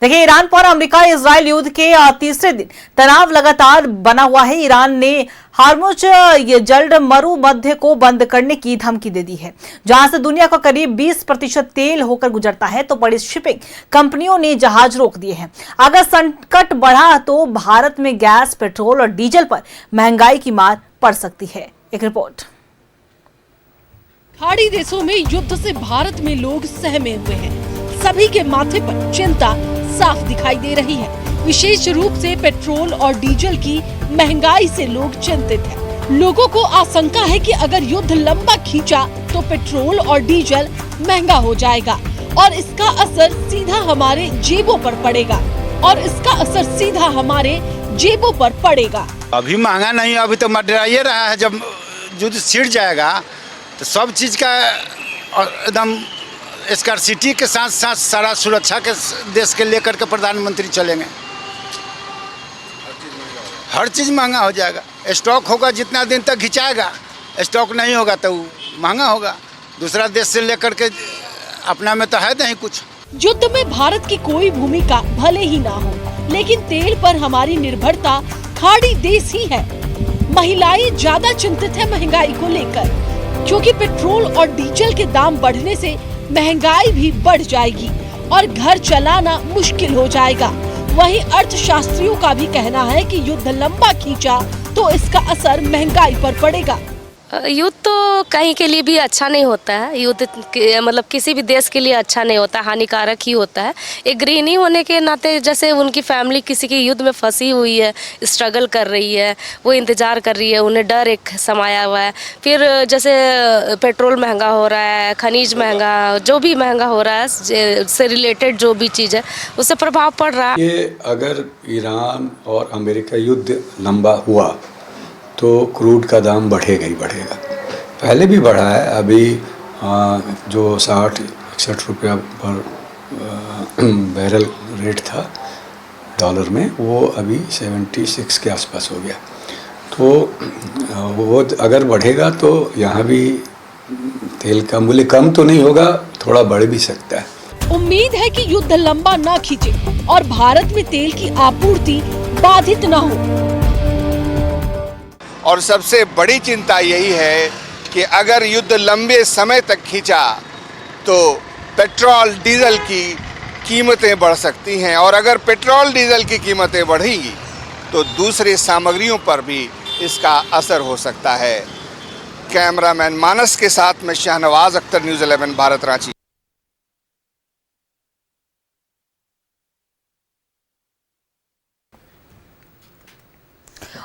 देखिए, ईरान पर America Israel युद्ध के तीसरे दिन तनाव लगातार बना हुआ है। ईरान ने हार्मुज ये जल्द मरु मध्य को बंद करने की धमकी दे दी है, जहां से दुनिया का करीब 20% तेल होकर गुजरता है। तो बड़ी शिपिंग कंपनियों ने जहाज रोक दिए हैं। अगर संकट बढ़ा तो भारत में गैस, पेट्रोल और डीजल पर महंगाई की मार पड़ सकती है। एक रिपोर्ट। खाड़ी देशों में युद्ध से भारत में लोग सहमे हुए हैं। सभी के माथे पर चिंता साफ दिखाई दे रही है। विशेष रूप से पेट्रोल और डीजल की महंगाई से लोग चिंतित हैं। लोगों को आशंका है कि अगर युद्ध लंबा खींचा तो पेट्रोल और डीजल महंगा हो जाएगा और इसका असर सीधा हमारे जेबों पर पड़ेगा। अभी महंगा नहीं, अभी तो मडरा ये रहा है। जब युद्ध छिड़ जाएगा तो सब चीज का एकदम स्कार्सिटी के साथ साथ सारा सुरक्षा के देश के लेकर के प्रधानमंत्री चलेंगे। हर चीज़ महंगा हो जाएगा। स्टॉक होगा जितना दिन तक खिंचाएगा, स्टॉक नहीं होगा तो महंगा होगा। दूसरा देश से लेकर के अपना में तो है नहीं कुछ। युद्ध में भारत की कोई भूमिका भले ही ना हो, लेकिन तेल पर हमारी निर्भरता खाड़ी देश ही है। महिलाएं ज्यादा चिंतित है महंगाई को लेकर, क्योंकि पेट्रोल और डीजल के दाम बढ़ने से महंगाई भी बढ़ जाएगी और घर चलाना मुश्किल हो जाएगा। वहीं अर्थशास्त्रियों का भी कहना है कि युद्ध लंबा खींचा तो इसका असर महंगाई पर पड़ेगा। युद्ध तो कहीं के लिए भी अच्छा नहीं होता है। युद्ध मतलब किसी भी देश के लिए अच्छा नहीं होता, हानिकारक ही होता है। एक गृहिणी होने के नाते जैसे उनकी फैमिली किसी के युद्ध में फंसी हुई है, स्ट्रगल कर रही है, वो इंतज़ार कर रही है, उन्हें डर एक समाया हुआ है। फिर जैसे पेट्रोल महंगा हो रहा है, खनिज महंगा, जो भी महंगा हो रहा है से रिलेटेड जो भी चीज़ है उससे प्रभाव पड़ रहा है। ये अगर ईरान और अमेरिका युद्ध लंबा हुआ तो क्रूड का दाम बढ़ेगा ही बढ़ेगा। पहले भी बढ़ा है। अभी जो 60-61 रुपया पर बैरल रेट था डॉलर में, वो अभी 76 के आसपास हो गया। तो वो अगर बढ़ेगा तो यहाँ भी तेल का मूल्य कम तो नहीं होगा, थोड़ा बढ़ भी सकता है। उम्मीद है कि युद्ध लंबा न खींचे और भारत में तेल की आपूर्ति बाधित न हो। और सबसे बड़ी चिंता यही है कि अगर युद्ध लंबे समय तक खींचा तो पेट्रोल डीजल की कीमतें बढ़ सकती हैं, और अगर पेट्रोल डीजल की कीमतें बढ़ेंगी तो दूसरी सामग्रियों पर भी इसका असर हो सकता है। कैमरामैन मानस के साथ में शाहनवाज अख्तर, न्यूज़ 11 भारत, रांची।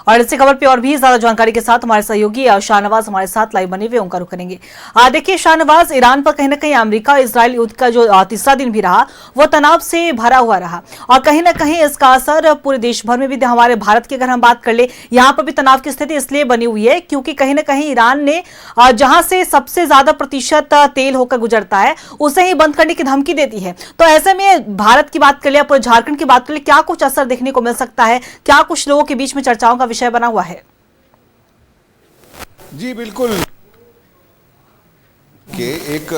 और इसी खबर पे और भी ज्यादा जानकारी के साथ हमारे सहयोगी शाहनवाज हमारे साथ लाइव बने हुए, उनका रुख करेंगे। देखिए शाहनवाज, ईरान पर कहीं ना कहीं अमेरिका इजराइल युद्ध का जो तीसरा दिन भी रहा वो तनाव से भरा हुआ रहा, और कहीं ना कहीं इसका असर पूरे देश भर में भी, हमारे भारत की अगर हम बात कर ले, यहाँ पर भी तनाव की स्थिति इसलिए बनी हुई है क्योंकि कहीं ना कहीं ईरान ने जहां से सबसे ज्यादा प्रतिशत तेल होकर गुजरता है उसे ही बंद करने की धमकी देती है। तो ऐसे में भारत की बात कर ले, पूरे झारखंड की बात कर ले, क्या कुछ असर देखने को मिल सकता है? क्या कुछ लोगों के बीच में चर्चाओं का विषय बना हुआ है? जी बिल्कुल, कि एक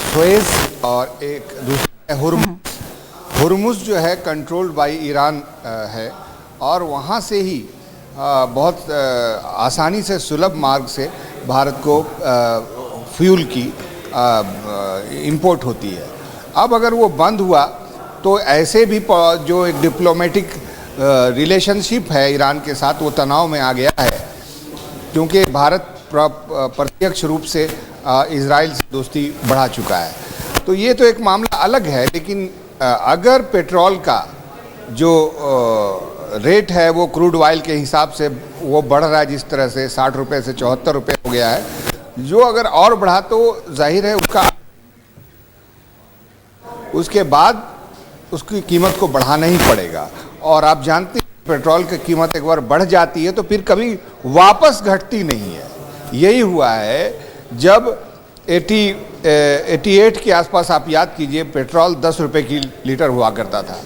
सुएज और एक दूसरा हुर्मुज जो है कंट्रोल्ड बाय ईरान है, और वहाँ से ही बहुत आसानी से सुलभ मार्ग से भारत को फ्यूल की इंपोर्ट होती है। अब अगर वो बंद हुआ तो ऐसे भी जो एक डिप्लोमेटिक रिलेशनशिप है ईरान के साथ, वो तनाव में आ गया है, क्योंकि भारत प्रत्यक्ष रूप से इजराइल से दोस्ती बढ़ा चुका है। तो ये तो एक मामला अलग है, लेकिन अगर पेट्रोल का जो रेट है वो क्रूड ऑयल के हिसाब से वो बढ़ रहा है, जिस तरह से 60 रुपये से 74 रुपये हो गया है, जो अगर और बढ़ा तो जाहिर है उसके बाद उसकी कीमत को बढ़ाना ही पड़ेगा। और आप जानते हैं पेट्रोल की कीमत एक बार बढ़ जाती है तो फिर कभी वापस घटती नहीं है। यही हुआ है जब 88 के आसपास, आप याद कीजिए, पेट्रोल 10 रुपये की लीटर हुआ करता था,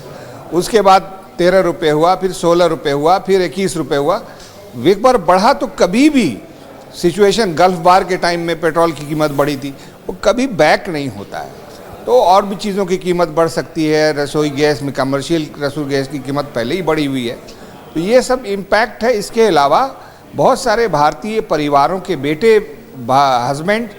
उसके बाद 13 रुपये हुआ, फिर 16 रुपये हुआ, फिर 21 रुपये हुआ। एक बार बढ़ा तो कभी भी सिचुएशन गल्फ वार के टाइम में पेट्रोल की कीमत बढ़ी थी, वो कभी बैक नहीं होता है। तो और भी चीज़ों की कीमत बढ़ सकती है। रसोई गैस में, कमर्शियल रसोई गैस की कीमत पहले ही बढ़ी हुई है, तो ये सब इम्पैक्ट है। इसके अलावा बहुत सारे भारतीय परिवारों के बेटे, हस्बैंड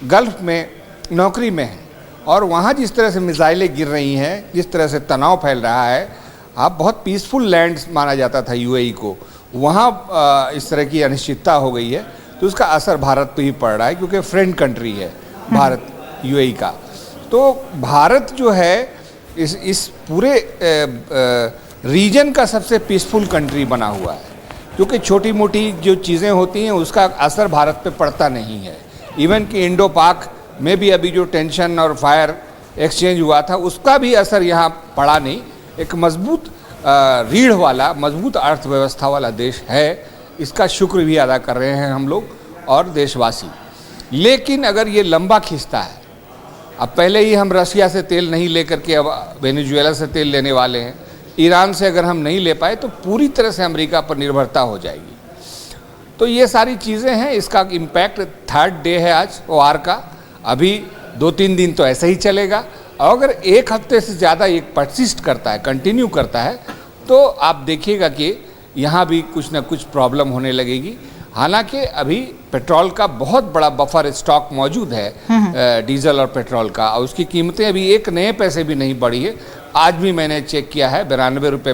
गल्फ़ में नौकरी में हैं, और वहाँ जिस तरह से मिसाइलें गिर रही हैं, जिस तरह से तनाव फैल रहा है, आप बहुत पीसफुल लैंड माना जाता था यूएई को, वहाँ इस तरह की अनिश्चितता हो गई है, तो उसका असर भारत पे ही पड़ रहा है, क्योंकि फ्रेंड कंट्री है भारत यूएई का। तो भारत जो है इस पूरे रीजन का सबसे पीसफुल कंट्री बना हुआ है, क्योंकि छोटी मोटी जो चीज़ें होती हैं उसका असर भारत पे पड़ता नहीं है। इवन कि इंडो पाक में भी अभी जो टेंशन और फायर एक्सचेंज हुआ था, उसका भी असर यहाँ पड़ा नहीं। एक मजबूत रीढ़ वाला, मजबूत अर्थव्यवस्था वाला देश है, इसका शुक्र भी अदा कर रहे हैं हम लोग और देशवासी। लेकिन अगर ये लंबा खींचता है, अब पहले ही हम रसिया से तेल नहीं लेकर के अब वेनेजुएला से तेल लेने वाले हैं, ईरान से अगर हम नहीं ले पाए तो पूरी तरह से अमेरिका पर निर्भरता हो जाएगी। तो ये सारी चीज़ें हैं, इसका इम्पैक्ट 3rd डे है आज वार का। अभी 2-3 दिन तो ऐसे ही चलेगा, और अगर एक हफ्ते से ज़्यादा ये परसिस्ट करता है, कंटिन्यू करता है, तो आप देखिएगा कि यहाँ भी कुछ ना कुछ प्रॉब्लम होने लगेगी। हालांकि अभी पेट्रोल का बहुत बड़ा बफर स्टॉक मौजूद है, डीजल और पेट्रोल का, और उसकी कीमतें अभी 1 नए पैसे भी नहीं बढ़ी है। आज भी मैंने चेक किया है, 92 रुपये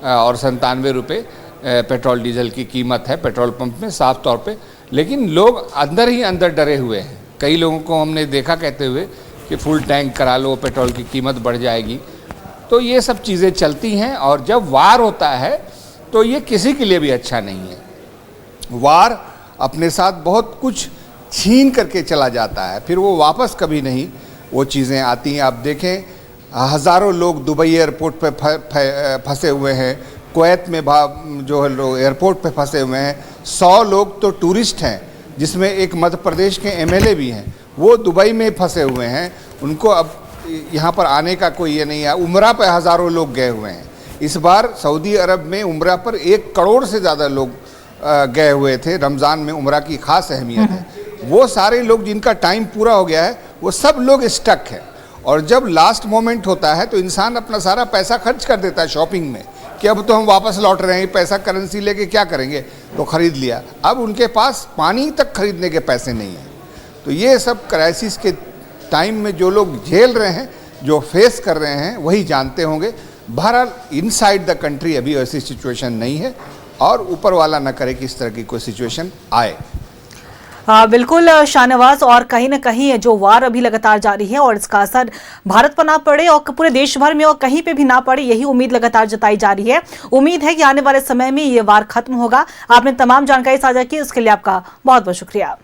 और 97 रुपये पेट्रोल डीजल की कीमत है पेट्रोल पंप में, साफ तौर पे। लेकिन लोग अंदर ही अंदर डरे हुए हैं। कई लोगों को हमने देखा कहते हुए कि फुल टैंक करा लो, पेट्रोल की कीमत बढ़ जाएगी। तो ये सब चीज़ें चलती हैं, और जब वार होता है तो ये किसी के लिए भी अच्छा नहीं है। वार अपने साथ बहुत कुछ छीन करके चला जाता है, फिर वो वापस कभी नहीं वो चीज़ें आती हैं। आप देखें, हज़ारों लोग दुबई एयरपोर्ट पे फंसे हुए हैं, कुवैत में जो है लोग एयरपोर्ट पे फंसे हुए हैं, 100 लोग तो टूरिस्ट हैं, जिसमें एक मध्य प्रदेश के एमएलए भी हैं, वो दुबई में फंसे हुए हैं। उनको अब यहाँ पर आने का कोई ये नहीं है। उम्रा पर हज़ारों लोग गए हुए हैं। इस बार सऊदी अरब में उम्रा पर 1 करोड़ से ज़्यादा लोग गए हुए थे। रमज़ान में उम्रा की ख़ास अहमियत है। वो सारे लोग जिनका टाइम पूरा हो गया है, वो सब लोग स्टक हैं। और जब लास्ट मोमेंट होता है तो इंसान अपना सारा पैसा खर्च कर देता है शॉपिंग में, कि अब तो हम वापस लौट रहे हैं, पैसा करेंसी लेके क्या करेंगे, तो ख़रीद लिया। अब उनके पास पानी तक खरीदने के पैसे नहीं हैं। तो ये सब क्राइसिस के टाइम में जो लोग झेल रहे हैं, जो फेस कर रहे हैं, वही जानते होंगे। बहरहाल इनसाइड द कंट्री अभी ऐसी सिचुएशन नहीं है, और ऊपर वाला न करे कि इस तरह की कोई सिचुएशन आए। बिल्कुल शाहनवाज, और कहीं ना कहीं जो वार अभी लगातार जारी है और इसका असर भारत पर ना पड़े और पूरे देश भर में और कहीं पे भी ना पड़े, यही उम्मीद लगातार जताई जा रही है। उम्मीद है कि आने वाले समय में ये वार खत्म होगा। आपने तमाम जानकारी साझा की, उसके लिए आपका बहुत बहुत शुक्रिया।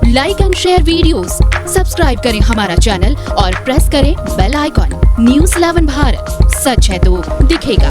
Like and share videos, subscribe करें हमारा चैनल और प्रेस करें बेल आइकॉन। न्यूज़ 11 भारत, सच है तो दिखेगा।